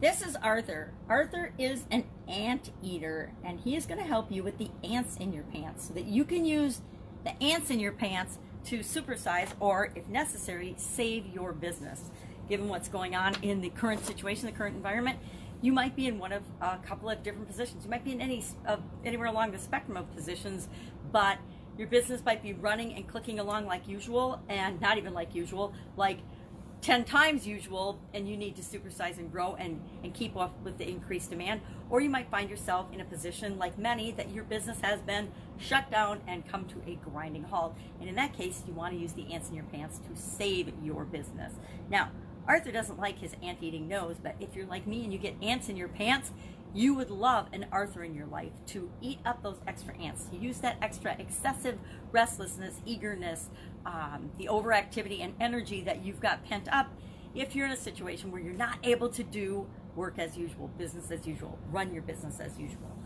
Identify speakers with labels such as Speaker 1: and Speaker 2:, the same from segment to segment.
Speaker 1: This is Arthur. Arthur is an ant eater, and he is going to help you with the ants in your pants so that you can use the ants in your pants to supersize or, if necessary, save your business. Given what's going on in the current situation, the current environment, you might be in one of a couple of different positions. You might be in anywhere along the spectrum of positions, but your business might be running and clicking along like usual, and not even like usual, like 10 times usual, and you need to supersize and grow and keep up with the increased demand. Or you might find yourself in a position like many that your business has been shut down and come to a grinding halt. And in that case, you want to use the ants in your pants to save your business. Now, Arthur doesn't like his ant-eating nose, but if you're like me and you get ants in your pants, you would love an Arthur in your life to eat up those extra ants, to use that extra excessive restlessness, eagerness, the overactivity and energy that you've got pent up if you're in a situation where you're not able to do work as usual, business as usual, run your business as usual.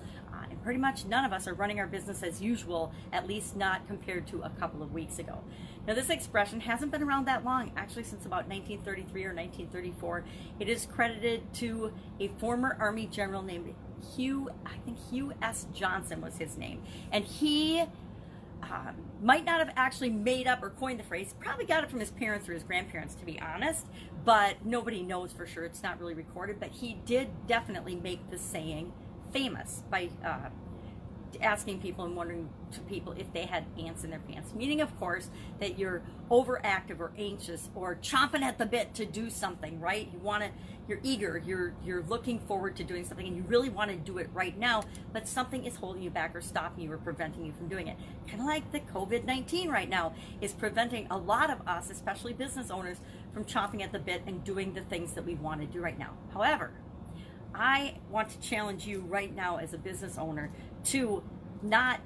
Speaker 1: And pretty much none of us are running our business as usual, at least not compared to a couple of weeks ago. Now, this expression hasn't been around that long, actually since about 1933 or 1934. It is credited to a former Army general named Hugh S. Johnson was his name. And he might not have actually made up or coined the phrase, probably got it from his parents or his grandparents, to be honest, but nobody knows for sure. It's not really recorded, but he did definitely make the saying famous by asking people and wondering to people if they had ants in their pants, meaning of course that you're overactive or anxious or chomping at the bit to do something, right? You're eager, you're looking forward to doing something, and you really want to do it right now, but something is holding you back or stopping you or preventing you from doing it. Kind of like the COVID-19 right now is preventing a lot of us, especially business owners, from chomping at the bit and doing the things that we want to do right now. However, I want to challenge you right now as a business owner to not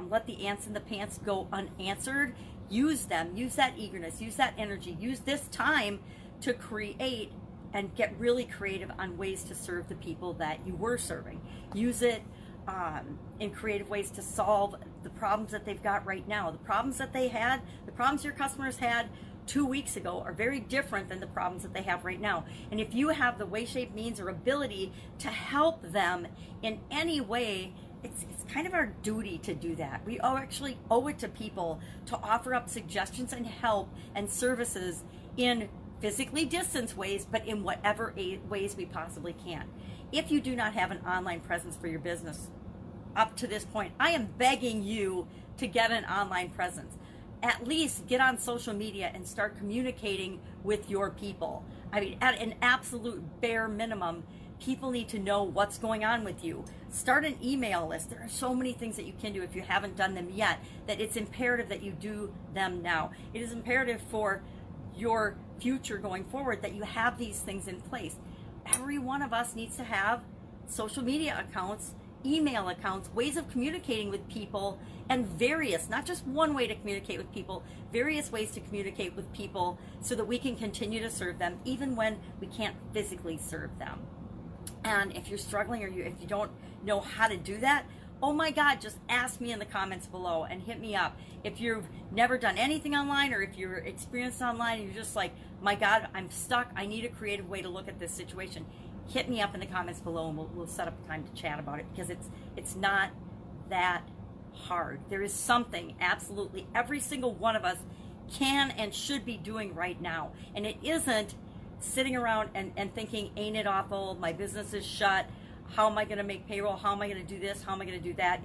Speaker 1: let the ants in the pants go unanswered. Use them, use that eagerness, use that energy, use this time to create and get really creative on ways to serve the people that you were serving. Use it in creative ways to solve the problems that they've got right now. The problems that they had, the problems your customers had 2 weeks ago are very different than the problems that they have right now. And if you have the way, shape, means, or ability to help them in any way, it's kind of our duty to do that. We actually owe it to people to offer up suggestions and help and services in physically distanced ways, but in whatever ways we possibly can. If you do not have an online presence for your business up to this point, I am begging you to get an online presence. At least get on social media and start communicating with your people. I mean, at an absolute bare minimum, people need to know what's going on with you. Start an email list. There are so many things that you can do if you haven't done them yet, that it's imperative that you do them now. It is imperative for your future going forward that you have these things in place. Every one of us needs to have social media accounts, email accounts, ways of communicating with people, and various, not just one way to communicate with people, various ways to communicate with people so that we can continue to serve them even when we can't physically serve them. And if you're struggling or if you don't know how to do that, oh my God, just ask me in the comments below and hit me up. If you've never done anything online, or if you're experienced online and you're just like, my God, I'm stuck, I need a creative way to look at this situation, hit me up in the comments below and we'll set up a time to chat about it, because it's not that hard. There is something absolutely every single one of us can and should be doing right now. And it isn't sitting around and thinking, ain't it awful, my business is shut, how am I going to make payroll, how am I going to do this, how am I going to do that?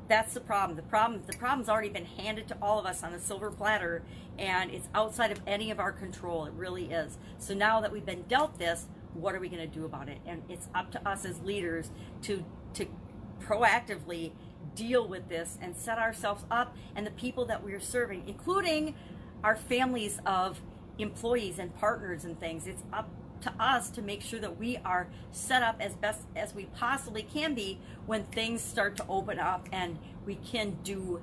Speaker 1: That's the problem. The problem's already been handed to all of us on a silver platter, and it's outside of any of our control. It really is. So now that we've been dealt this, what are we going to do about it? And it's up to us as leaders to proactively deal with this and set ourselves up and the people that we're serving, including our families of employees and partners and things. It's up to us to make sure that we are set up as best as we possibly can be when things start to open up and we can do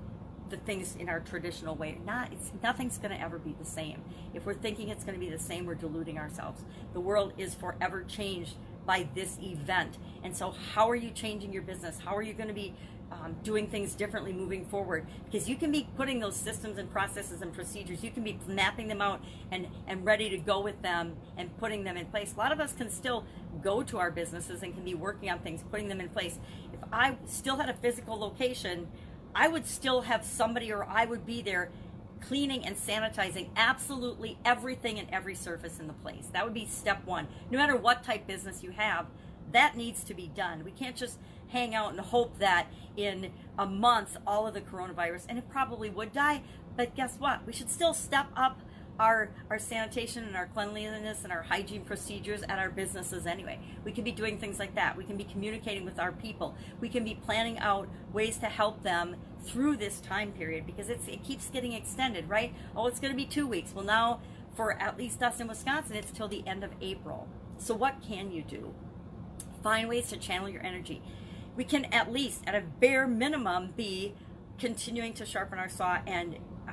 Speaker 1: the things in our traditional way. Nothing's going to ever be the same. If we're thinking it's going to be the same, we're deluding ourselves. The world is forever changed by this event. And so how are you changing your business? How are you going to be doing things differently moving forward, because you can be putting those systems and processes and procedures, you can be mapping them out and ready to go with them and putting them in place. A lot of us can still go to our businesses and can be working on things, putting them in place. If I still had a physical location, I would still have somebody, or I would be there cleaning and sanitizing absolutely everything and every surface in the place. That would be step one. No matter what type business you have, that needs to be done. We can't just hang out and hope that in a month all of the coronavirus, and it probably would die, but guess what? We should still step up our sanitation and our cleanliness and our hygiene procedures at our businesses anyway. We can be doing things like that. We can be communicating with our people. We can be planning out ways to help them through this time period, because it keeps getting extended, right? Oh, it's going to be 2 weeks. Well, now for at least us in Wisconsin, it's till the end of April. So what can you do? Find ways to channel your energy. We can at least, at a bare minimum, be continuing to sharpen our saw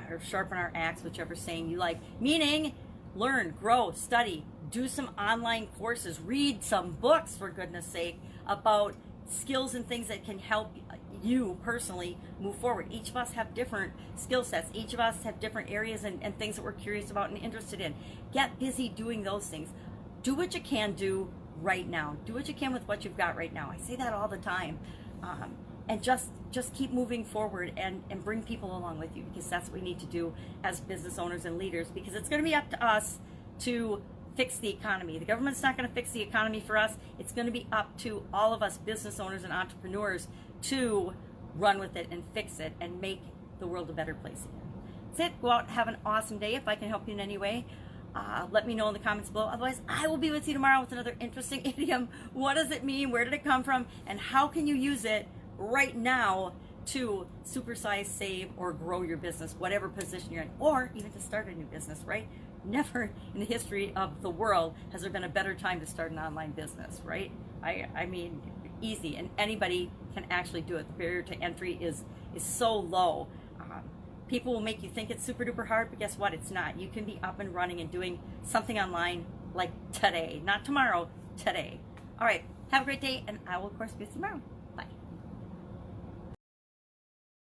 Speaker 1: or sharpen our axe, whichever saying you like. Meaning, learn, grow, study, do some online courses, read some books, for goodness sake, about skills and things that can help you personally move forward. Each of us have different skill sets. Each of us have different areas and things that we're curious about and interested in. Get busy doing those things. Do what you can do right now. Do what you can with what you've got right now. I say that all the time. And just keep moving forward and bring people along with you, because that's what we need to do as business owners and leaders, because it's going to be up to us to fix the economy. The government's not going to fix the economy for us. It's going to be up to all of us business owners and entrepreneurs to run with it and fix it and make the world a better place again. That's it. Go out and have an awesome day. If I can help you in any way, let me know in the comments below. Otherwise, I will be with you tomorrow with another interesting idiom. What does it mean? Where did it come from? And how can you use it right now to supersize, save, or grow your business, whatever position you're in, or even to start a new business, right? Never in the history of the world has there been a better time to start an online business, right? I mean, easy, and anybody can actually do it. The barrier to entry is so low. People will make you think it's super duper hard, but guess what? It's not. You can be up and running and doing something online like today, not tomorrow, today. All right, have a great day, and I will, of course, be with you tomorrow.